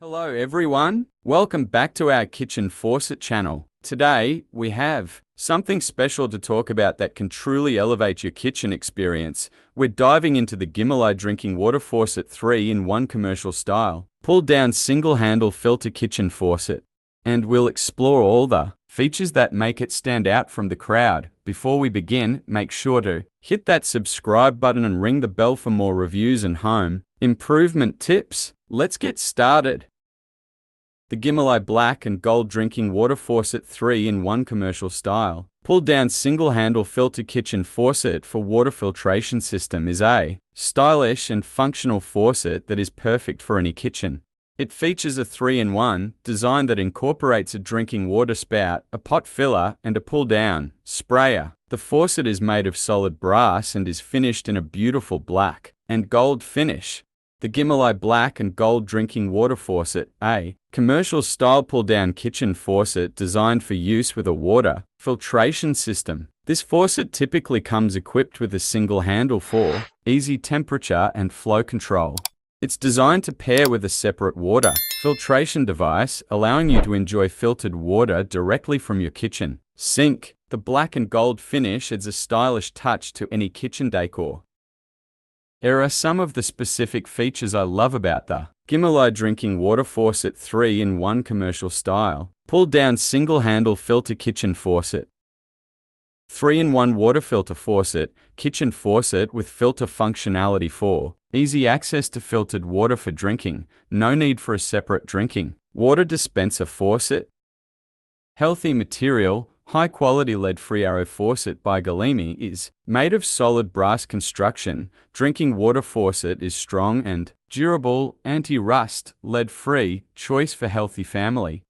Hello everyone, welcome back to our Kitchen Faucet channel. Today, we have something special to talk about that can truly elevate your kitchen experience. We're diving into the GIMILI drinking water faucet 3-in-1 commercial style, pull-down single-handle filter kitchen faucet. And we'll explore all the features that make it stand out from the crowd. Before we begin, make sure to hit that subscribe button and ring the bell for more reviews and home improvement tips. Let's get started. The GIMILI Black and Gold Drinking Water Faucet 3-in-1 commercial style, pull-down single-handle filter kitchen faucet for water filtration system is a stylish and functional faucet that is perfect for any kitchen. It features a 3-in-1 design that incorporates a drinking water spout, a pot filler, and a pull-down sprayer. The faucet is made of solid brass and is finished in a beautiful black and gold finish. The GIMILI Black and Gold Drinking Water Faucet, a commercial-style pull-down kitchen faucet designed for use with a water filtration system. This faucet typically comes equipped with a single handle for easy temperature and flow control. It's designed to pair with a separate water filtration device, allowing you to enjoy filtered water directly from your kitchen sink. The black and gold finish adds a stylish touch to any kitchen decor. Here are some of the specific features I love about the GIMILI Drinking Water Faucet 3-in-1 commercial style, pull-down single-handle filter kitchen faucet. 3-in-1 water filter faucet, kitchen faucet with filter functionality for easy access to filtered water for drinking, no need for a separate drinking water dispenser faucet. Healthy material, high-quality lead-free arrow faucet by GIMILI is made of solid brass construction. Drinking water faucet is strong and durable, anti-rust, lead-free, choice for healthy family.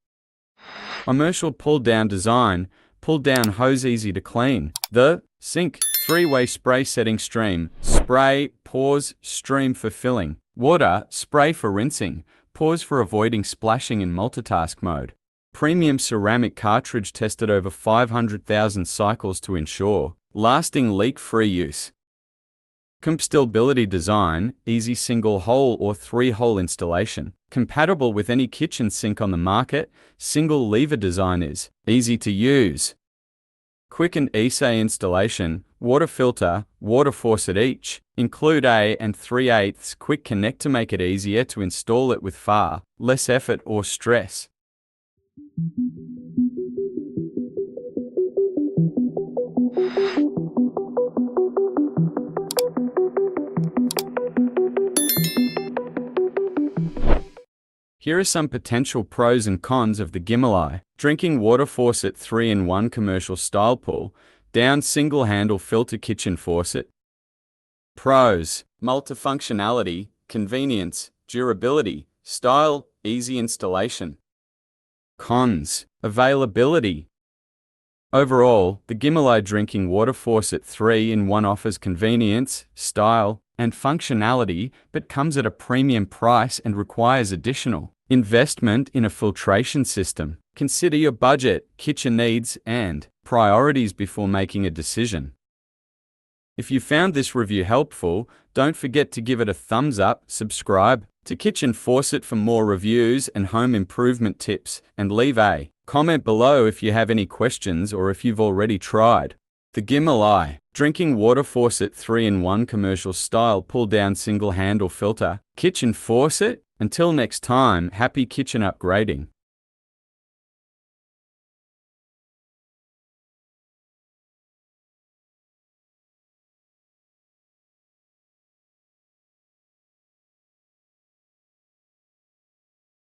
Commercial pull-down design, pull-down hose easy to clean. The sink, 3-way spray setting stream, spray, pause, stream for filling. Water, spray for rinsing, pause for avoiding splashing in multitask mode. Premium ceramic cartridge tested over 500,000 cycles to ensure lasting leak-free use. Compatibility design, easy single-hole or 3-hole installation. Compatible with any kitchen sink on the market, single lever design is easy to use. Quick and easy installation, water filter, water faucet each, include a and 3/8 quick connect to make it easier to install it with far less effort or stress. Here are some potential pros and cons of the GIMILI Drinking Water Faucet 3-in-1 commercial style pull-down single-handle filter kitchen faucet. Pros: multifunctionality, convenience, durability, style, easy installation. Cons: availability. Overall, the GIMILI Drinking Water Faucet 3-in-1 offers convenience, style, and functionality, but comes at a premium price and requires additional investment in a filtration system. Consider your budget, kitchen needs, and priorities before making a decision. If you found this review helpful, don't forget to give it a thumbs up, subscribe to Kitchen Faucet for more reviews and home improvement tips, and leave a comment below if you have any questions or if you've already tried the GIMILI Drinking Water Faucet 3-in-1 commercial style pull-down single-handle filter kitchen faucet. Until next time, happy kitchen upgrading.